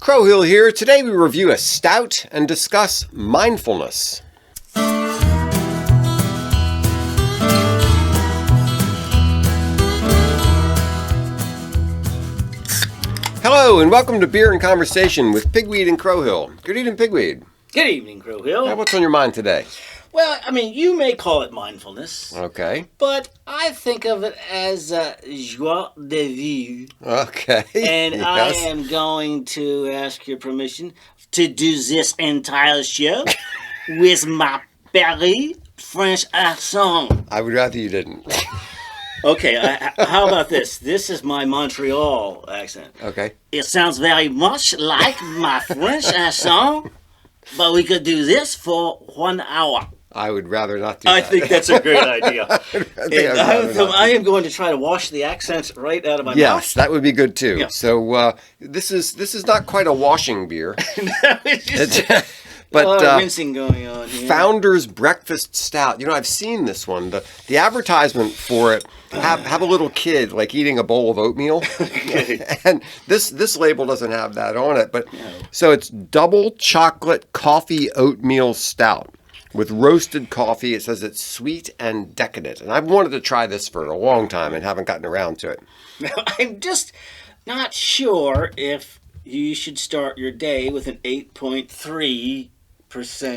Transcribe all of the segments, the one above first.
Crowhill here. Today we review a stout and discuss mindfulness. Hello and welcome to Beer and Conversation with Pigweed and Crowhill. Good evening, Pigweed. Good evening, Crowhill. What's on your mind today? Well, I mean, you may call it mindfulness. Okay. But I think of it as joie de vivre. Okay. And yes. I am going to ask your permission to do this entire show with my very French accent. I would rather you didn't. Okay, how about this? This is my Montreal accent. Okay. It sounds very much like my French accent, but we could do this for 1 hour. I would rather not do that. I think that's a great idea. I am going to try to wash the accents right out of my mouth. Yes, that would be good too. Yeah. So this is not quite a washing beer. But a lot of But rinsing going on here. Founder's Breakfast Stout. You know, I've seen this one. The advertisement for it have a little kid like eating a bowl of oatmeal, and this label doesn't have that on it. But so it's double chocolate coffee oatmeal stout with roasted coffee. It says it's sweet and decadent, and I've wanted to try this for a long time and haven't gotten around to it. Now, I'm just not sure if you should start your day with an 8.3%.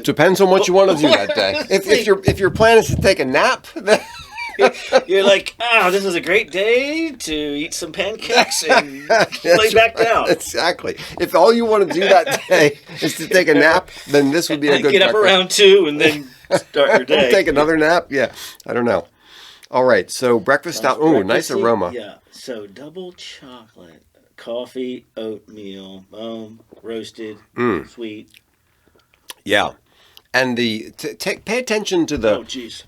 Depends on what you want to do that day. If your plan is to take a nap, then You're like, this is a great day to eat some pancakes and lay back down. Exactly. If all you want to do that day is to take a nap, then this would be a good get up breakfast. around 2 and then start your day. Take another nap? Yeah. I don't know. All right. So breakfast stout. Oh, nice aroma. Yeah. So double chocolate, coffee, oatmeal, roasted, sweet. Yeah. And pay attention to the Oh, geez.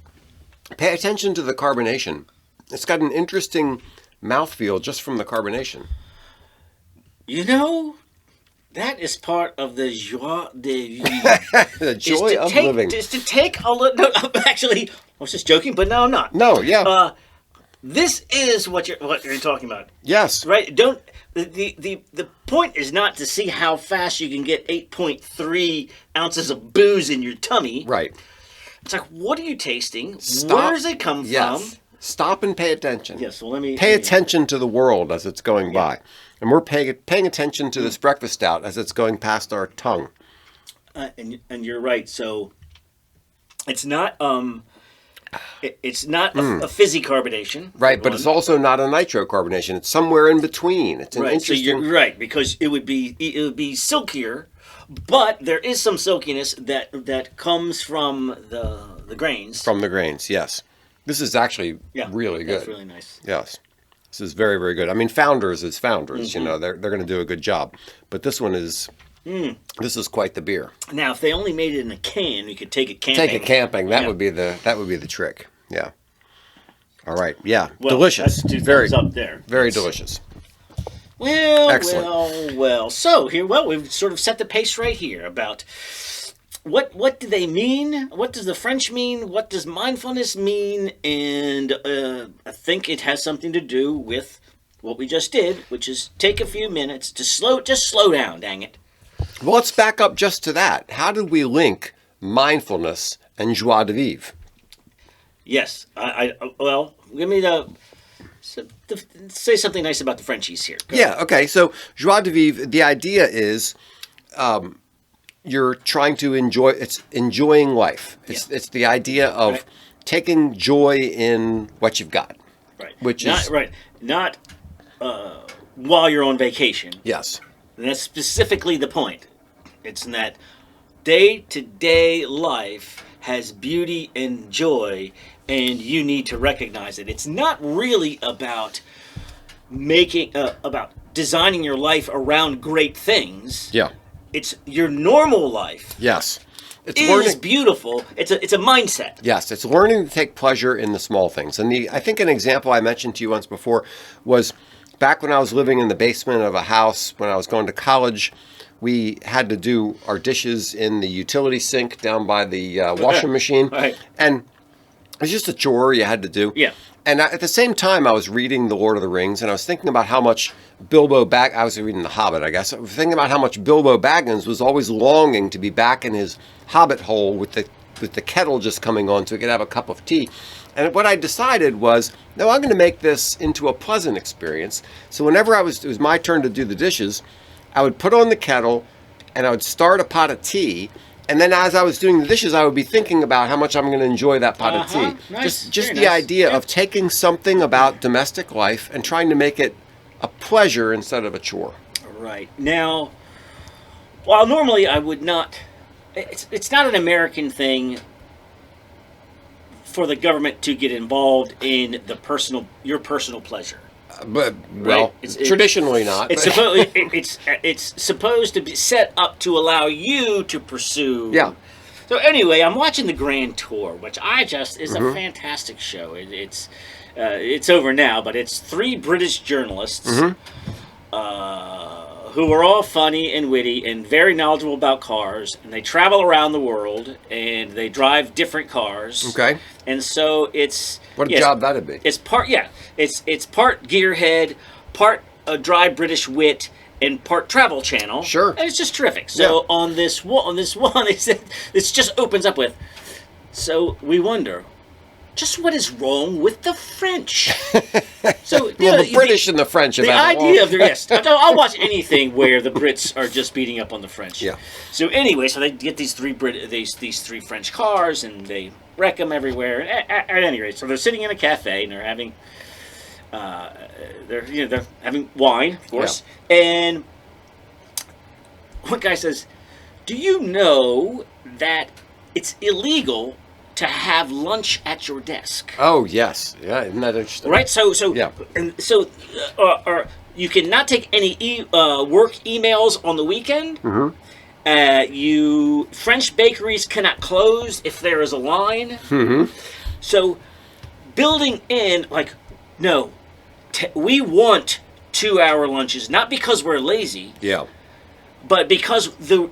pay attention to the carbonation. It's got an interesting mouthfeel just from the carbonation. You know, that is part of the joie de vivre. The joy of living. Is to take a little. No, actually, I was just joking, but no, I'm not. No, yeah. This is what you're talking about, Yes. right? Don't the point is not to see how fast you can get 8.3 ounces of booze in your tummy. Right. It's like, what are you tasting? Stop. Where does it come Yes. from? Stop and pay attention. Yes. Well, let me Pay attention to the world as it's going by. And we're paying attention to this breakfast stout as it's going past our tongue. And you're right. So it's not it's not a fizzy carbonation, Right, but it's also not a nitro carbonation. It's somewhere in between. It's an right. So interesting. you're right, because it would be silkier, but there is some silkiness that comes from the grains. From the grains, yes. This is actually really good. That's really nice. Yes. This is very, very good. I mean, Founders is Founders. You know, they're going to do a good job. But this one is, this is quite the beer. Now, if they only made it in a can, we could take it camping. Take it camping. That would be the trick. Yeah. All right. Yeah. Well, delicious. That's two Very thumbs up there. Very delicious. Well, Excellent. well. So here, we've sort of set the pace right here about what do they mean? What does the French mean? What does mindfulness mean? And I think it has something to do with what we just did, which is take a few minutes to slow down. Dang it! Well, let's back up just to that. How did we link mindfulness and joie de vivre? Yes, well, give me say something nice about the Frenchies here. Go. Yeah, okay. So joie de vivre, the idea is you're trying to enjoying life. It's the idea of taking joy in what you've got. Right. Which is not while you're on vacation. Yes. And that's specifically the point. It's in that day-to-day life has beauty and joy, and you need to recognize it. It's not really about about designing your life around great things. Yeah. It's your normal life. Yes. It's is beautiful. It's a mindset. Yes, it's learning to take pleasure in the small things. And I think an example I mentioned to you once before was back when I was living in the basement of a house when I was going to college. We had to do our dishes in the utility sink down by the washing machine. Right. And It was just a chore you had to do. Yeah. And at the same time, I was reading The Lord of the Rings, and I was thinking about how much I was reading The Hobbit, I guess. I was thinking about how much Bilbo Baggins was always longing to be back in his hobbit hole with the kettle just coming on so he could have a cup of tea. And what I decided was, no, I'm going to make this into a pleasant experience. So whenever it was my turn to do the dishes, I would put on the kettle, and I would start a pot of tea. And then as I was doing the dishes, I would be thinking about how much I'm going to enjoy that pot of tea. Nice. Just Very the nice. idea Yeah. of taking something about domestic life and trying to make it a pleasure instead of a chore. Right. Now, while normally I would not, it's not an American thing for the government to get involved in your personal pleasure. But well, Right. traditionally not. It's supposed to be set up to allow you to pursue. Yeah. So anyway, I'm watching the Grand Tour, which is Mm-hmm. a fantastic show. It's over now, but it's 3 British journalists who are all funny and witty and very knowledgeable about cars, and they travel around the world and they drive different cars. Okay. And so it's What a job that'd be. It's part it's part gearhead, part dry British wit, and part Travel Channel. Sure. And it's just terrific. So on this one, they said this just opens up with. So we wonder, just what is wrong with the French? So Well, the British and the French have the had a idea long- of I'll watch anything where the Brits are just beating up on the French. Yeah. So anyway, so they get these three French cars and they wreck them everywhere. At any rate, so they're sitting in a cafe and they're having they're having wine, of course. And one guy says, "Do you know that it's illegal to have lunch at your desk?" Oh yes, yeah, isn't that interesting? Right. So Yeah. and so you cannot take any work emails on the weekend. Mm-hmm. French bakeries cannot close if there is a line. Mm-hmm. So building in no, we want 2-hour lunches, not because we're lazy, Yeah. but because the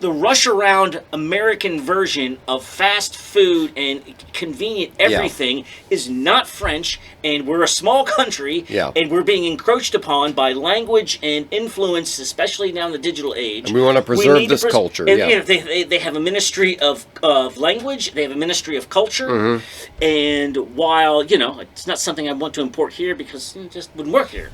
rush around American version of fast food and convenient everything is not French, and we're a small country, and we're being encroached upon by language and influence, especially now in the digital age. And we want to preserve this culture. And, Yeah. they have a ministry of language, they have a ministry of culture, Mm-hmm. and while it's not something I want to import here because it just wouldn't work here,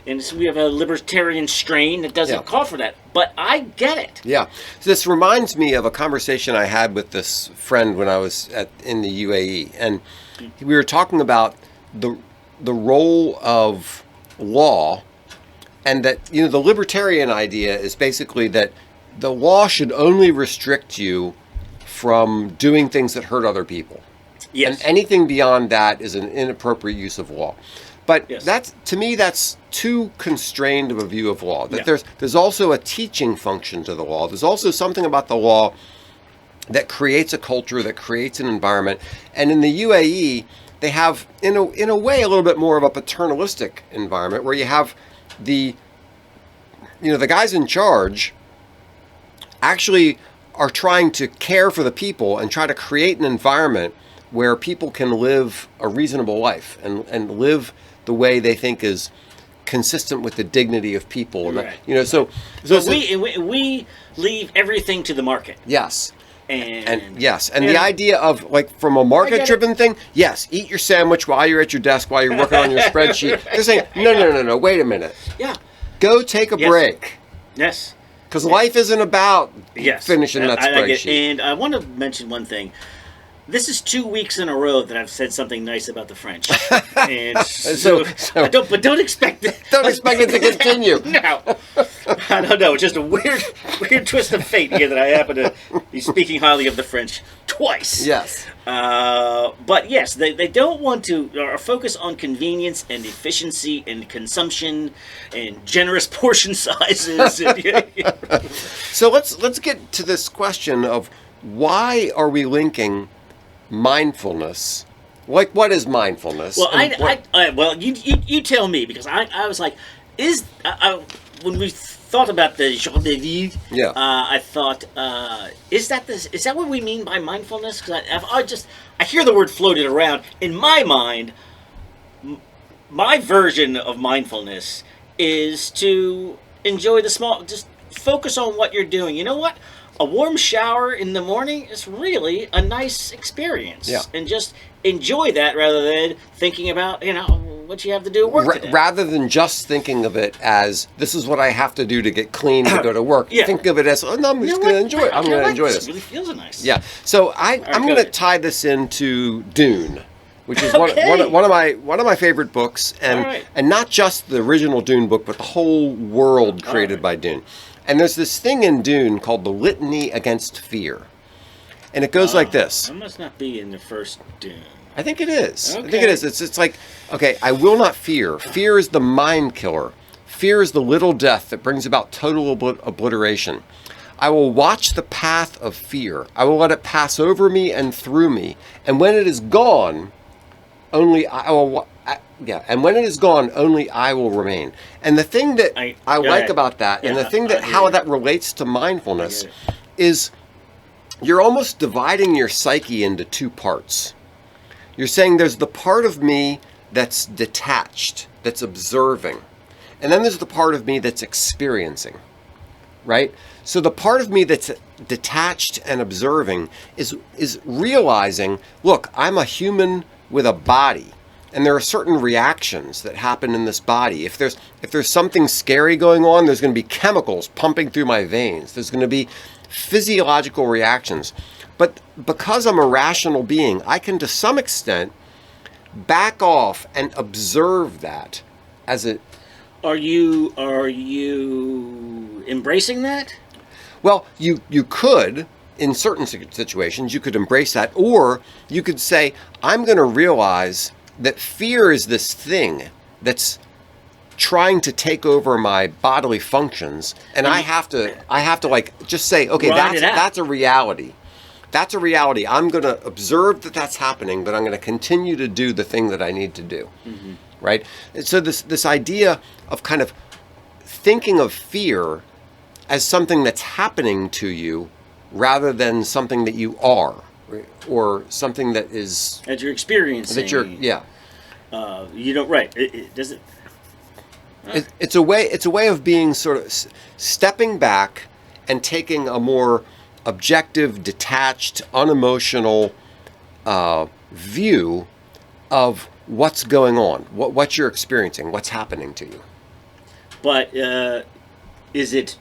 and so we have a libertarian strain that doesn't call for that. But I get it. Yeah. So this reminds me of a conversation I had with this friend when I was in the UAE. And we were talking about the role of law, and that, the libertarian idea is basically that the law should only restrict you from doing things that hurt other people. Yes. And anything beyond that is an inappropriate use of law. But to me, that's too constrained of a view of law. That there's also a teaching function to the law. There's also something about the law that creates a culture, that creates an environment. And in the UAE, they have, in a way, a little bit more of a paternalistic environment where you have the guys in charge actually are trying to care for the people and try to create an environment where people can live a reasonable life and live the way they think is consistent with the dignity of people. And Right. so we leave everything to the market. yes. And The idea of, from a market-driven thing, yes, eat your sandwich while you're at your desk, while you're working on your spreadsheet. They're saying, no, wait a minute. Yeah. Go take a break. Yes. Because life isn't about finishing that spreadsheet. And I want to mention one thing. This is 2 weeks in a row that I've said something nice about the French, and don't expect it. Don't expect it to continue. No, I don't know. It's just a weird twist of fate here that I happen to be speaking highly of the French twice. Yes. But yes, they don't want to focus on convenience and efficiency and consumption and generous portion sizes. So let's get to this question of why are we linking mindfulness? What is mindfulness? Well, you tell me, because I was like, when we thought about the Joie, Yeah. I thought, is that what we mean by mindfulness? Because I hear the word floated around in my mind. My version of mindfulness is to enjoy the small, just focus on what you're doing. You know what? A warm shower in the morning is really a nice experience. Yeah. And just enjoy that rather than thinking about, what you have to do at work today. Rather than just thinking of it as, this is what I have to do to get clean to go to work. Yeah. Think of it as, oh, no, I'm just going to enjoy it. I'm going to enjoy this. It really feels nice. Yeah. So I'm go going to ahead. tie this into Dune, which is Okay. one of my favorite books, and All right. and not just the original Dune book, but the whole world created by Dune. And there's this thing in Dune called the Litany Against Fear, and it goes like this. I must not be in the first Dune. I think it is. I think Okay. it is. It's like, okay, I will not fear. Fear is the mind killer. Fear is the little death that brings about total obliteration. I will watch the path of fear. I will let it pass over me and through me. And when it is gone, only I will. And when it is gone, only I will remain. And the thing that I go like ahead. about that, and Yeah, the thing I that hear how you. that relates to mindfulness, I get is you're almost dividing your psyche into two parts. You're saying there's the part of me that's detached, that's observing. And then there's the part of me that's experiencing, right? So the part of me that's detached and observing is realizing, look, I'm a human with a body. And there are certain reactions that happen in this body. If there's something scary going on, there's going to be chemicals pumping through my veins. There's going to be physiological reactions. But because I'm a rational being, I can, to some extent, back off and observe that as a... Are you embracing that? Well, you could, in certain situations, you could embrace that. Or you could say, I'm going to realize that fear is this thing that's trying to take over my bodily functions, and I have to like just say, okay, that's a reality. That's a reality. I'm going to observe that that's happening, but I'm going to continue to do the thing that I need to do. Mm-hmm. Right? And so this idea of kind of thinking of fear as something that's happening to you rather than something that you are, or something that is That you're experiencing. that you're You don't, right. It doesn't... It's a way of being sort of stepping back and taking a more objective, detached, unemotional view of what's going on, what you're experiencing, what's happening to you. But is it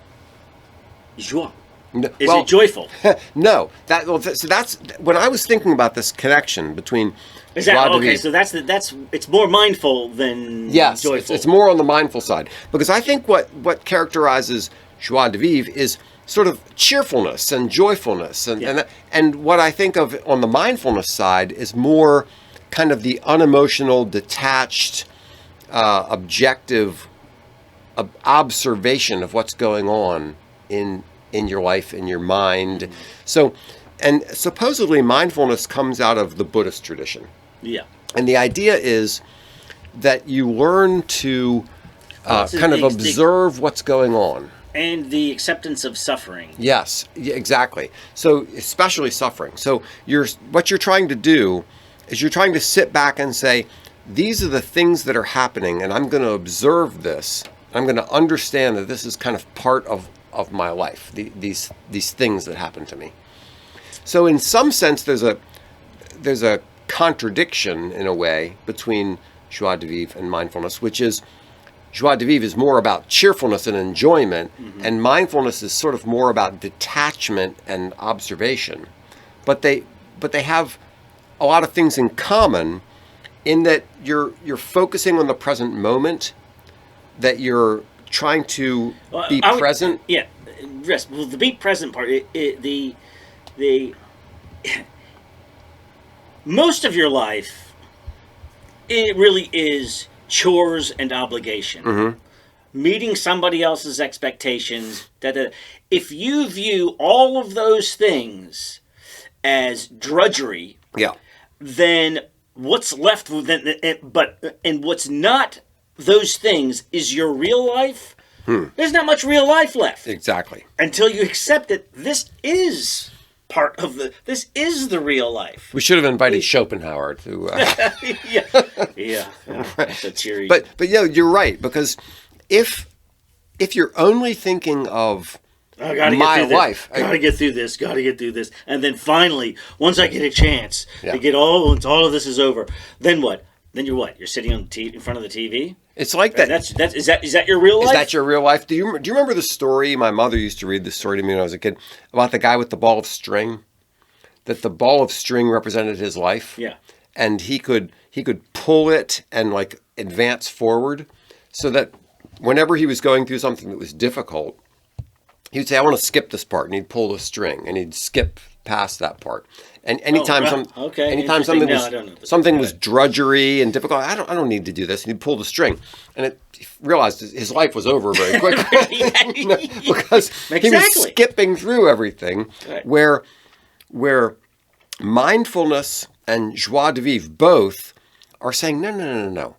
joie? No, Is it joyful? No. So that's when I was thinking about this connection between. Is that joie de okay? vivre. So that's it's more mindful than Yes, joyful. it's more on the mindful side, because I think what characterizes joie de vivre is sort of cheerfulness and joyfulness, and what I think of on the mindfulness side is more kind of the unemotional, detached, objective observation of what's going on in your life, in your mind. So, and supposedly mindfulness comes out of the Buddhist tradition. Yeah. And the idea is that you learn to kind of observe what's going on. And the acceptance of suffering. Yes, exactly. So especially suffering. So what you're trying to do is you're trying to sit back and say, these are the things that are happening, and I'm going to observe this. I'm going to understand that this is kind of part of my life, these things that happen to me. So in some sense, there's a contradiction in a way between joie de vivre and mindfulness, which is joie de vivre is more about cheerfulness and enjoyment, and mindfulness is sort of more about detachment and observation. But they have a lot of things in common in that you're focusing on the present moment, that you're trying to be present. Yeah, rest. Well, the be present part, the most of your life, it really is chores and obligation. Mm-hmm. Meeting somebody else's expectations. If you view all of those things as drudgery, Yeah. then what's left? And what's not those things is your real life. There's not much real life left. Exactly. Until you accept that this is this is the real life. We should have invited Schopenhauer to. Yeah. That's a cheery. But you're right, because if you're only thinking of my life, gotta get through this, and then finally, once I get a chance to get once all of this is over, then what? Then you're what? You're sitting on in front of the TV. It's like that. Is that your real life? Is that your real life? Do you remember the story? My mother used to read this story to me when I was a kid about the guy with the ball of string. That the ball of string represented his life. Yeah. And he could pull it and like advance forward, so that whenever he was going through something that was difficult, he would say, "I want to skip this part," and he'd pull the string and he'd skip past that part. And anytime something was drudgery and difficult, I don't need to do this. And he'd pull the string, and he realized his life was over very quickly because he was skipping through everything. Right. Where mindfulness and joie de vivre both are saying, no.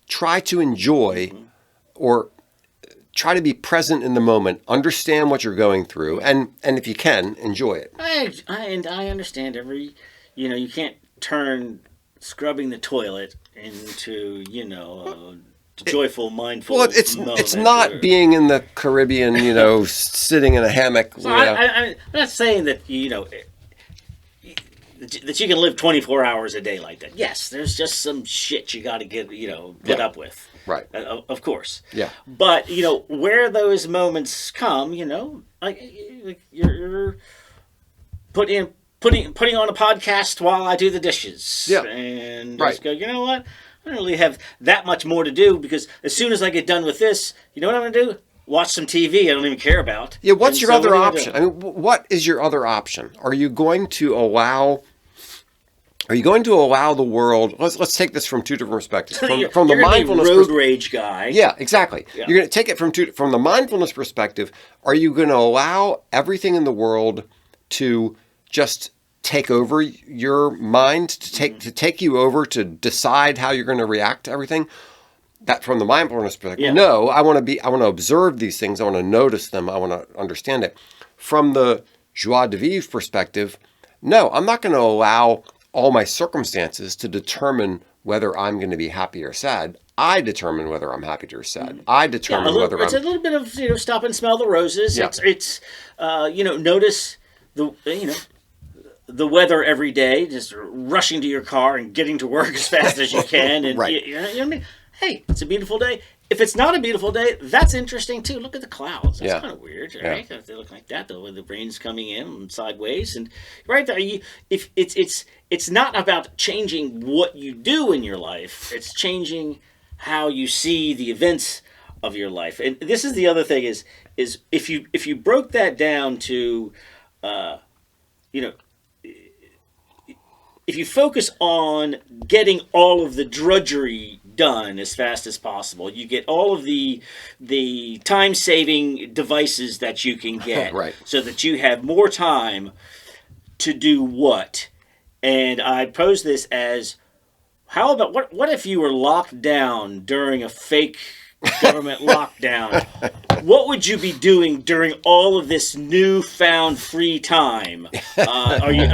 Try to enjoy, or try to be present in the moment, understand what you're going through, and if you can, enjoy it. I understand you can't turn scrubbing the toilet into, joyful, mindful. Well, it's not being in the Caribbean, sitting in a hammock. So I'm not saying that, that you can live 24 hours a day like that. Yes, there's just some shit you got to get, put up with. Right. Of course. Yeah. But, where those moments come, like you're putting on a podcast while I do the dishes. Yeah. And just go, you know what? I don't really have that much more to do, because as soon as I get done with this, you know what I'm going to do? Watch some TV I don't even care about. Yeah, what's your other option? I mean, what is your other option? Are you going to allow the world? Let's take this from two different perspectives. From the mindfulness road rage guy. Yeah, exactly. Yeah. You're going to take it from the mindfulness perspective. Are you going to allow everything in the world to just take over your mind, to take you over, to decide how you're going to react to everything? That from the mindfulness perspective. Yeah. No, I want to observe these things. I want to notice them. I want to understand it. From the joie de vivre perspective, no, I'm not going to allow all my circumstances to determine whether I'm going to be happy or sad. I determine whether I'm happy or sad. I determine whether it's a little bit of stop and smell the roses. Yeah. It's notice the weather every day. Just rushing to your car and getting to work as fast as you can. And right. You know what I mean? Hey, it's a beautiful day. If it's not a beautiful day, that's interesting too. Look at the clouds. That's kind of weird, right? If they look like that, the way the rain's coming in sideways, and right there, if it's not about changing what you do in your life. It's changing how you see the events of your life. And this is the other thing: is if you broke that down to, if you focus on getting all of the drudgery done as fast as possible, you get all of the time-saving devices that you can get, right, so that you have more time to do what. And I pose this as, how about what if you were locked down during a fake government lockdown? What would you be doing during all of this newfound free time? Are you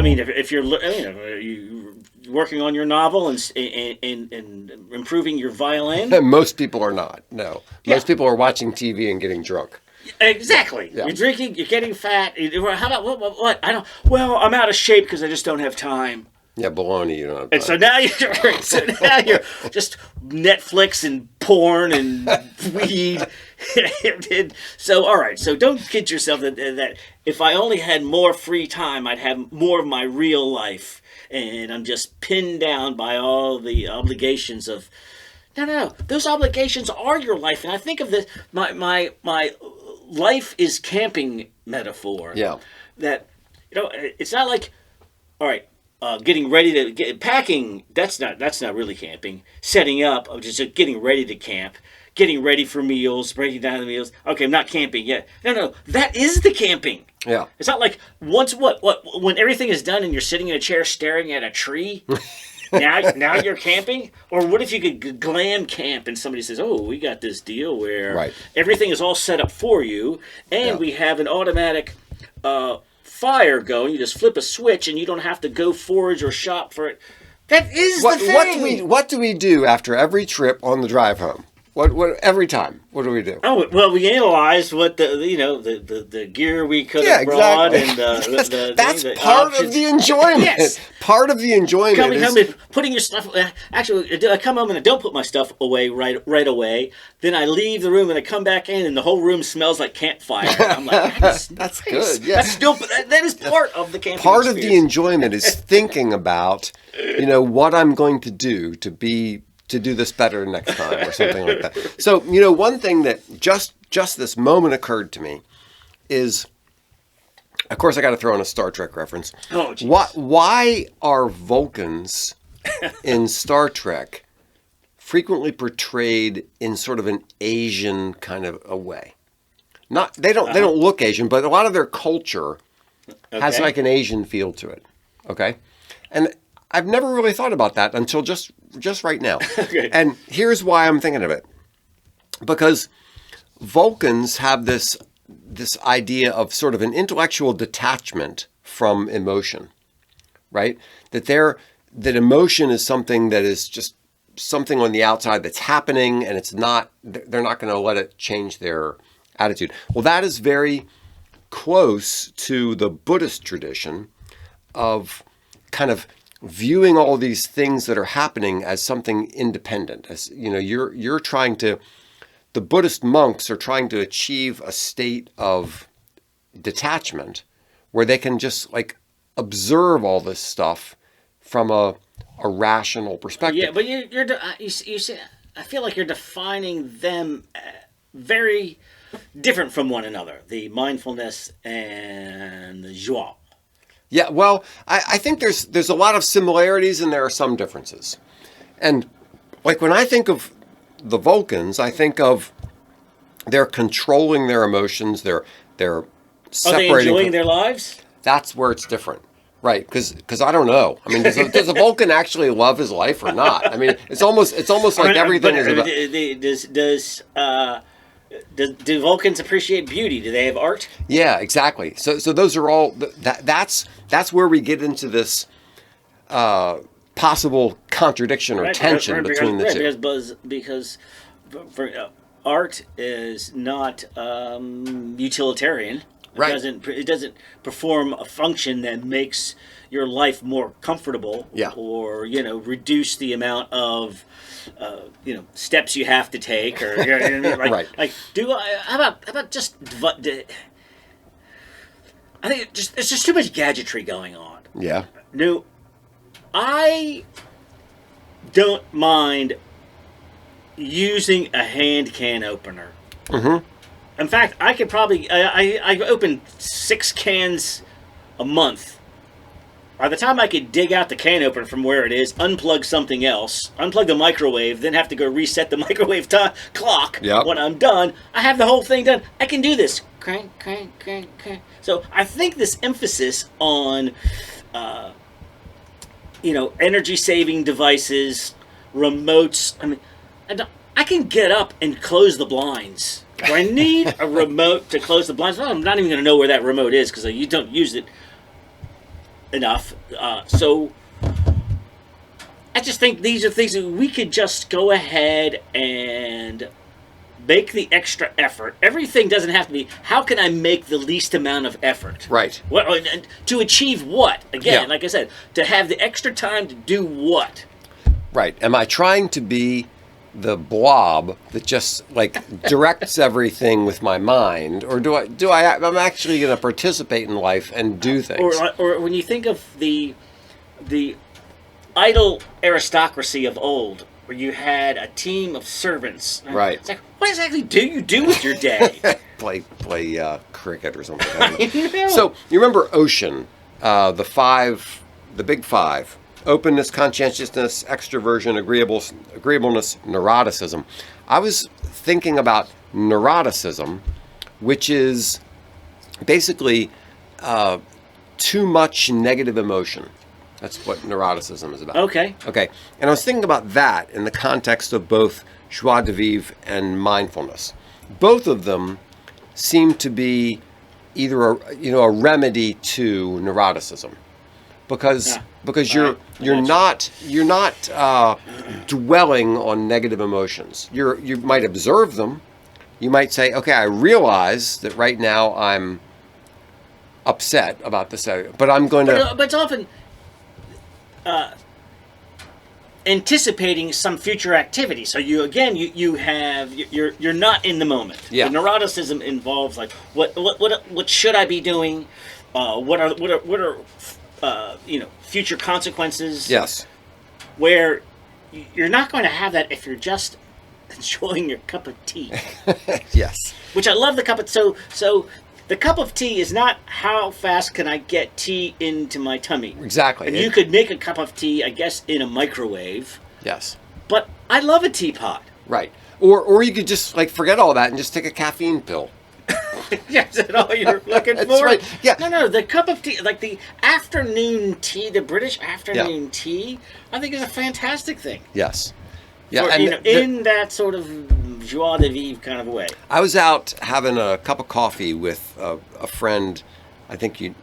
working on your novel and improving your violin? Most people are not. No, most people are watching TV and getting drunk. Exactly. Yeah. You're drinking. You're getting fat. How about what? I don't. Well, I'm out of shape because I just don't have time. Yeah, baloney. You know. And so now you're just Netflix and porn and weed. So all right. So don't kid yourself that if I only had more free time, I'd have more of my real life, and I'm just pinned down by all the obligations of. No. Those obligations are your life, and I think of this. My life is camping metaphor. Yeah. That it's not like, all right. Getting ready to packing, that's not really camping. Setting up, just getting ready to camp, getting ready for meals, breaking down the meals. Okay, I'm not camping yet. No, that is the camping. Yeah. It's not like when everything is done and you're sitting in a chair staring at a tree. now you're camping? Or what if you could glam camp and somebody says, oh, we got this deal where everything is all set up for you, and we have an automatic fire going. You just flip a switch and you don't have to go forage or shop for it. That is the thing. What do we do after every trip on the drive home? What every time? What do we do? Oh well, we analyze what the gear we could have brought, and that's part of the enjoyment. Yes. Part of the enjoyment. Coming home and putting your stuff. Actually, I come home and I don't put my stuff away right away. Then I leave the room and I come back in and the whole room smells like campfire. I'm like, that's nice. Good. Yeah. That's still that is part of the camping. Part experience. of the enjoyment is thinking about, what I'm going to do to do this better next time or something like that. So, one thing that just this moment occurred to me is, of course, I got to throw in a Star Trek reference. Oh, geez. Why are Vulcans in Star Trek frequently portrayed in sort of an Asian kind of a way? They don't look Asian, but a lot of their culture has like an Asian feel to it. Okay, and I've never really thought about that until just right now. Okay. And here's why I'm thinking of it. Because Vulcans have this idea of sort of an intellectual detachment from emotion, right? That emotion is something that is just something on the outside that's happening, and they're not going to let it change their attitude. Well, that is very close to the Buddhist tradition of kind of viewing all these things that are happening as something independent. As you're trying to, the Buddhist monks are trying to achieve a state of detachment where they can just like observe all this stuff from a rational perspective. Yeah, but you see, I feel like you're defining them very different from one another. The mindfulness and the joie. Yeah, well, I think there's a lot of similarities and there are some differences. And like when I think of the Vulcans, I think of they're controlling their emotions, they're separating. Are they enjoying their lives? That's where it's different. Right, because I don't know. I mean, does a Vulcan actually love his life or not? I mean, it's almost like everything is about. Do Vulcans appreciate beauty? Do they have art? Yeah, exactly. So those are all that's where we get into this possible contradiction or tension between the two. Because art is not utilitarian. Right. It doesn't perform a function that makes your life more comfortable. Yeah. Or reduce the amount of steps you have to take, or right. How about just I think it's just too much gadgetry going on. Yeah. No, I don't mind using a hand can opener. Mm-hmm. In fact, I could probably I open 6 cans a month. By the time I could dig out the can opener from where it is, unplug something else, unplug the microwave, then have to go reset the microwave clock. Yep. When I'm done, I have the whole thing done. I can do this. Crank, crank, crank, crank. So I think this emphasis on, energy-saving devices, remotes. I mean, I can get up and close the blinds. Do I need a remote to close the blinds? Well, I'm not even going to know where that remote is because you don't use it enough. So I just think these are things that we could just go ahead and make the extra effort. Everything doesn't have to be, how can I make the least amount of effort? Right. To achieve what? Again, like I said, to have the extra time to do what? Right. Am I trying to be the blob that just like directs everything with my mind, or I'm actually going to participate in life and do things? Or when you think of the idle aristocracy of old, where you had a team of servants, right? It's like, what exactly do you do with your day? play cricket or something. So you remember Ocean, the big five. Openness, conscientiousness, extroversion, agreeableness, neuroticism. I was thinking about neuroticism, which is basically too much negative emotion. That's what neuroticism is about. Okay. Okay. And I was thinking about that in the context of both joie de vivre and mindfulness. Both of them seem to be either a remedy to neuroticism, because you're not dwelling on negative emotions. You might observe them. You might say, okay, I realize that right now I'm upset about this, but I'm going to. But it's often anticipating some future activity. So you're not in the moment. Yeah. The neuroticism involves like what should I be doing? What are future consequences? Yes. Where you're not going to have that if you're just enjoying your cup of tea. Yes. Which I love the cup of so the cup of tea is not how fast can I get tea into my tummy. Exactly. And you could make a cup of tea, I guess, in a microwave. Yes. But I love a teapot. Right. Or you could just like forget all that and just take a caffeine pill. Yes, that's all you're looking That's for? right. Yeah. No, the cup of tea, like the afternoon tea, the British afternoon tea, I think is a fantastic thing. Yes. Yeah. For, And in that sort of joie de vivre kind of way. I was out having a cup of coffee with a friend. I think you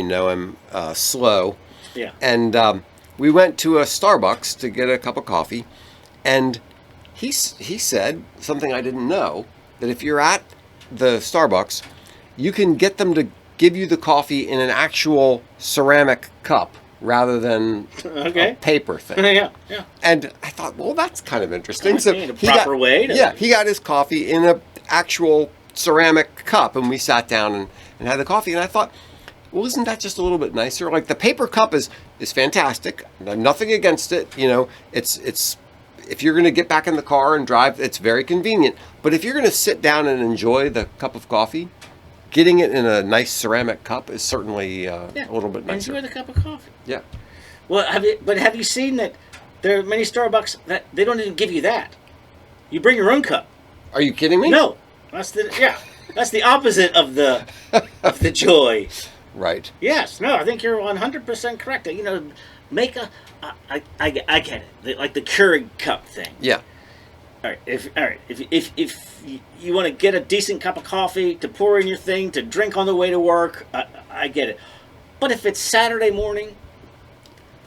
know him, Slow. Yeah. And we went to a Starbucks to get a cup of coffee, and he said something I didn't know, that if you're at the Starbucks, you can get them to give you the coffee in an actual ceramic cup rather than a paper thing. Yeah. And I thought, well, that's kind of interesting. So a proper way. He got his coffee in an actual ceramic cup, and we sat down and had the coffee. And I thought, well, isn't that just a little bit nicer? Like the paper cup is fantastic. Nothing against it. It's if you're going to get back in the car and drive, it's very convenient. But if you're going to sit down and enjoy the cup of coffee, getting it in a nice ceramic cup is certainly a little bit nicer. Enjoy the cup of coffee. Yeah. Well, have you seen that there are many Starbucks that they don't even give you that? You bring your own cup. Are you kidding me? No, that's the opposite of the joy. Right. Yes. No, I think you're 100% correct. Make I get it, like the Keurig cup thing. Yeah. All right. If you want to get a decent cup of coffee to pour in your thing to drink on the way to work, I get it. But if it's Saturday morning,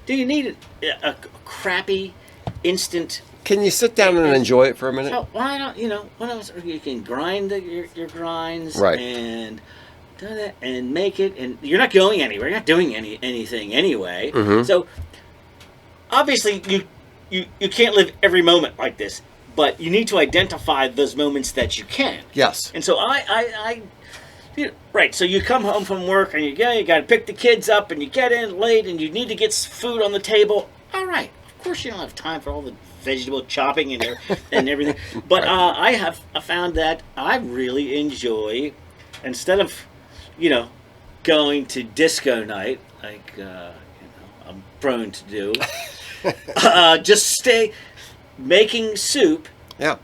do you need a crappy instant? Can you sit down and enjoy it for a minute? So why not? You can grind your grinds, right, and do that and make it, and you're not going anywhere. You're not doing anything anyway. Mm-hmm. So obviously you can't live every moment like this, but you need to identify those moments that you can. Yes. And so right. So you come home from work and you got to pick the kids up, and you get in late, and you need to get food on the table. All right. Of course, you don't have time for all the vegetable chopping and everything. But I have found that I really enjoy, instead of going to disco night like I'm prone to do, just stay making soup. Yeah.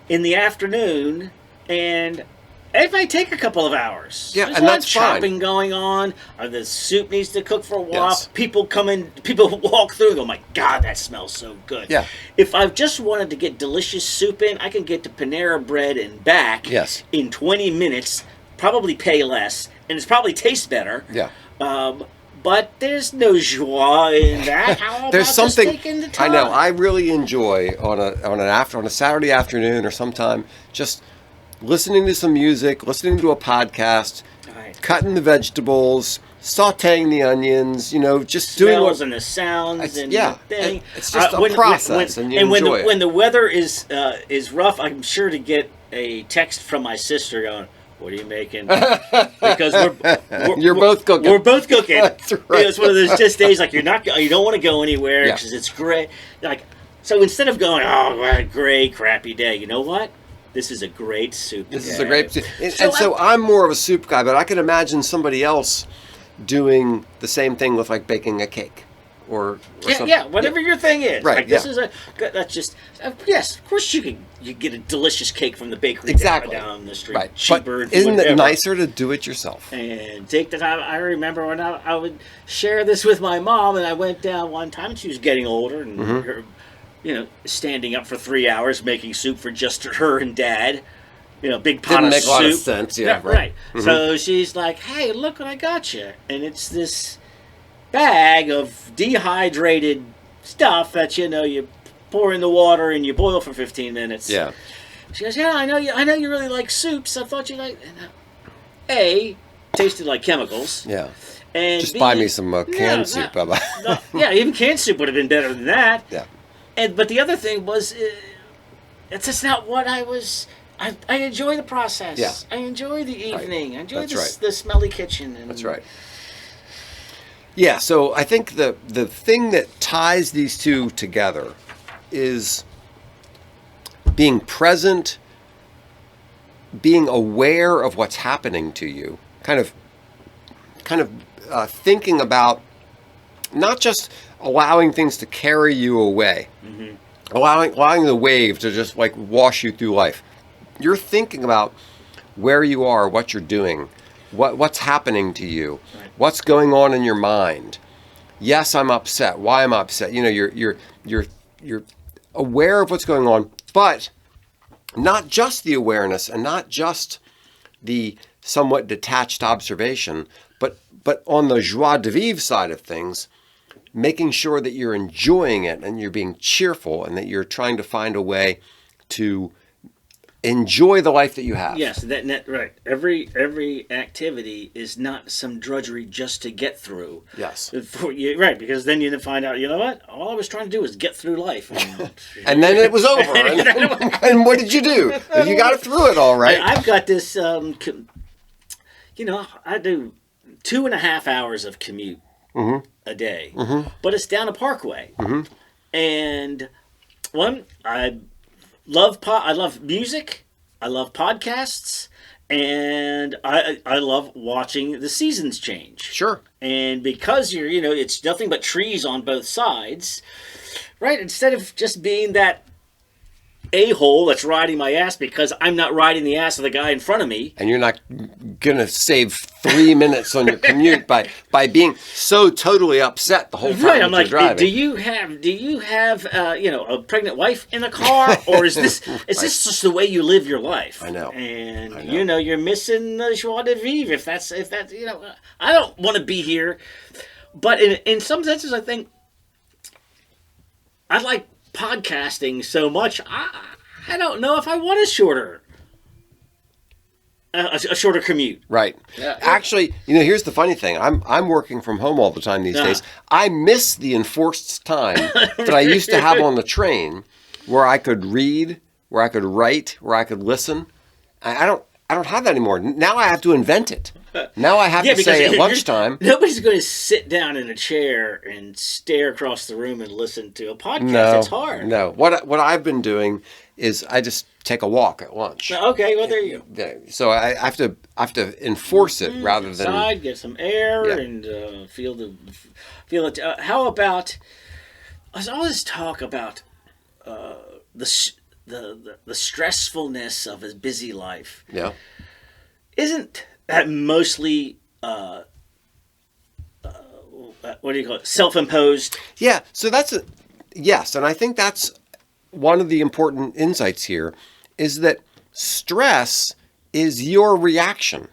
In the afternoon, and it might take a couple of hours. Yeah, There's and a lot of that's fine. chopping going on. The soup needs to cook for a while. Yes. People walk through and go, my God, that smells so good. Yeah. If I've just wanted to get delicious soup in, I can get to Panera Bread and back in 20 minutes, probably pay less, and it's probably tastes better. Yeah. But there's no joie in that. How There's about something just taking the time? I know. I really enjoy on a Saturday afternoon or sometime just listening to some music, listening to a podcast, right, cutting the vegetables, sautéing the onions. Just doing smells and the sounds and the thing. It's just a process, and you enjoy it. When the weather is rough, I'm sure to get a text from my sister going, "What are you making?" Because you're both cooking. We're both cooking. That's right. It's one of those just days like you don't want to go anywhere because it's great. So instead of going, "Oh, what a great crappy day," you know what? This is a great soup. This is a great soup. So I'm more of a soup guy, but I can imagine somebody else doing the same thing with like baking a cake something. Yeah, whatever your thing is. Right, Like this is that's just yes. Of course, you get a delicious cake from the bakery Exactly. down the street, Right. cheaper. But isn't whatever. it nicer to do it yourself? And take the time. I remember when I would share this with my mom, and I went down one time, and she was getting older, and her, standing up for 3 hours making soup for just her and Dad. Big pot Didn't of make soup. a lot of sense. Yeah, right. So she's like, "Hey, look what I got you," and it's this bag of dehydrated stuff that you pour in the water and you boil for 15 minutes. Yeah. She goes, "Yeah, I know you really like soups. I thought you like." And, tasted like chemicals. Yeah. And Just buy me some canned soup. Yeah, even canned soup would have been better than that. Yeah. But the other thing was, it's just not what I was. I enjoy the process. Yeah. I enjoy the evening. Right. I enjoy That's the smelly kitchen. And, That's right. Yeah, so I think the thing that ties these two together is being present, being aware of what's happening to you, kind of thinking about not just allowing things to carry you away, allowing the wave to just like wash you through life. You're thinking about where you are, what you're doing, what's happening to you, what's going on in your mind. Yes, I'm upset. Why am I upset? You're aware of what's going on, but not just the awareness and not just the somewhat detached observation, but on the joie de vivre side of things, making sure that you're enjoying it and you're being cheerful and that you're trying to find a way to enjoy the life that you have. Yes, that right. Every activity is not some drudgery just to get through. Yes. Right, because then you find out, you know what? All I was trying to do was get through life. And then it was over. And what did you do? You got through it all right. I've got this, I do 2.5 hours of commute a day, but it's down a parkway. And I love music, I love podcasts, and I love watching the seasons change. Sure. And because it's nothing but trees on both sides, right? Instead of just being that a-hole that's riding my ass because I'm not riding the ass of the guy in front of me. And you're not going to save 3 minutes on your commute by being so totally upset the whole time Right, I'm that you're like, driving. do you have a pregnant wife in the car, or is this is this just the way you live your life? I know. And you're missing the joie de vivre if that's I don't want to be here, but in some senses I think I like podcasting so much. I don't know if I want a shorter commute. Right. Yeah. Actually, here's the funny thing. I'm working from home all the time these days. I miss the enforced time that I used to have on the train, where I could read, where I could write, where I could listen. I don't have that anymore. Now I have to invent it. Now I have to say at lunchtime. Nobody's going to sit down in a chair and stare across the room and listen to a podcast. No, it's hard. No. What I've been doing is I just take a walk at lunch. Okay, well there you go. So I have to enforce it rather than outside, get some air and feel it. How about? There's all this talk about the stressfulness of a busy life. Yeah. Isn't that mostly what do you call it? Self-imposed? Yeah. So yes, and I think that's one of the important insights here is that stress is your reaction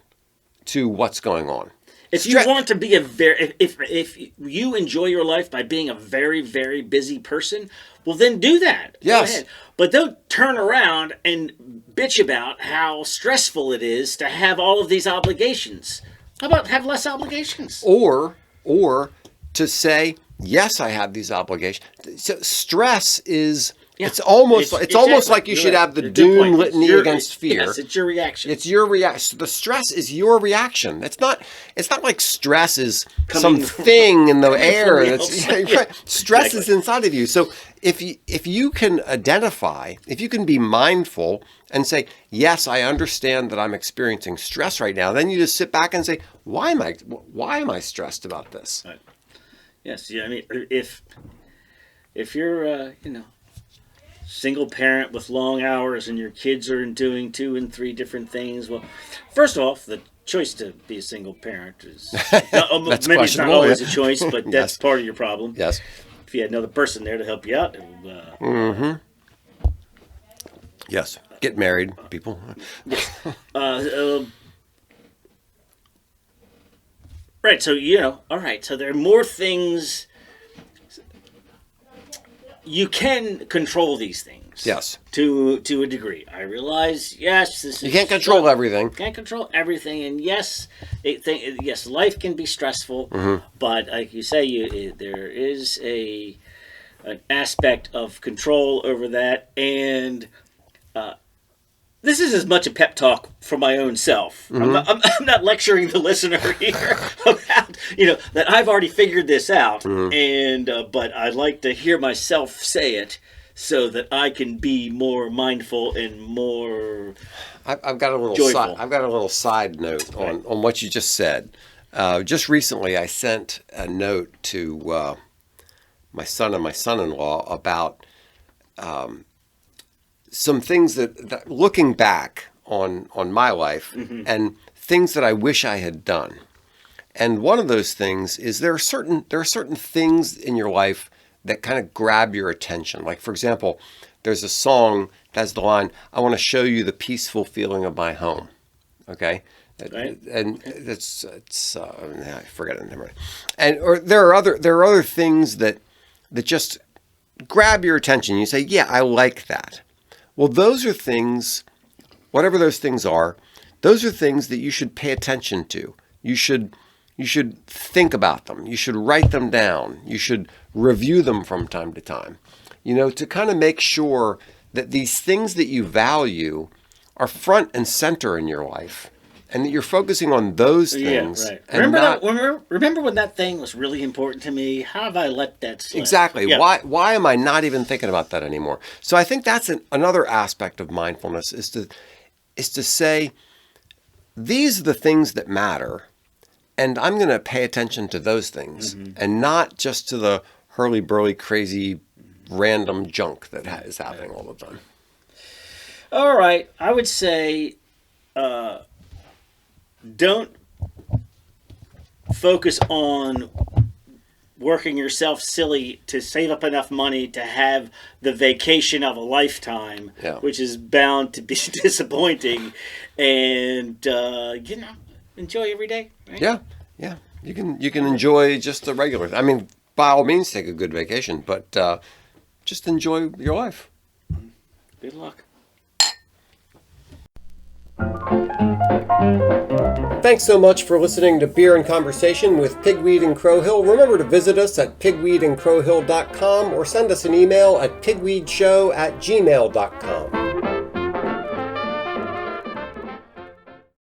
to what's going on. If you want to be if you enjoy your life by being a very, very busy person, well then do that. Yes. Go ahead. But don't turn around and bitch about how stressful it is to have all of these obligations. How about have less obligations? Or to say, yes, I have these obligations. So stress is it's almost like you should have the doom litany against fear. Yes, it's your reaction. It's your reaction. The stress is your reaction. It's not like stress is something in the air. Stress is inside of you. So if you can identify, if you can be mindful and say, yes, I understand that I'm experiencing stress right now, then you just sit back and say, why am I stressed about this? Right. Yes. Yeah. I mean, if you're single parent with long hours and your kids are doing 2 and 3 different things, well, first off, the choice to be a single parent is maybe it's not questionable, always yeah. a choice, but that's Yes. part of your problem. Yes. If you had another person there to help you out, Yes. Get married, people. right. So all right. So there are more things. You can control these things. Yes. To a degree, I realize. Yes, this is. You can't control everything. Can't control everything, and yes, yes, life can be stressful. But like you say, there is an aspect of control over that, and this is as much a pep talk for my own self. I'm not lecturing the listener here about that I've already figured this out, and but I'd like to hear myself say it so that I can be more mindful and more. I've got a little joyful. I've got a little side note on what you just said. Just recently, I sent a note to my son and my son-in-law about some things that looking back on my life and things that I wish I had done. And one of those things is there are certain things in your life that kind of grab your attention. Like, for example, there's a song that has the line, "I want to show you the peaceful feeling of my home." Okay? Right. And I forget it. Never mind. Or there are other things that just grab your attention. You say, "Yeah, I like that." Well, those are things, whatever those things are, those are things that you should pay attention to. You should think about them. You should write them down. You should review them from time to time, to kind of make sure that these things that you value are front and center in your life, and that you're focusing on those things. Yeah, right. And Remember when that thing was really important to me? How have I let that slip? Exactly. Yeah. Why am I not even thinking about that anymore? So I think that's another aspect of mindfulness is to say, these are the things that matter, and I'm going to pay attention to those things and not just to the hurly-burly, crazy, random junk that is happening all the time. All right. I would say don't focus on working yourself silly to save up enough money to have the vacation of a lifetime, which is bound to be disappointing. And enjoy every day. Right? Yeah. You can enjoy just the regular. I mean, by all means, take a good vacation, but just enjoy your life. Good luck. Thanks so much for listening to Beer and Conversation with Pigweed and Crowhill. Remember to visit us at pigweedandcrowhill.com or send us an email at pigweedshow@gmail.com.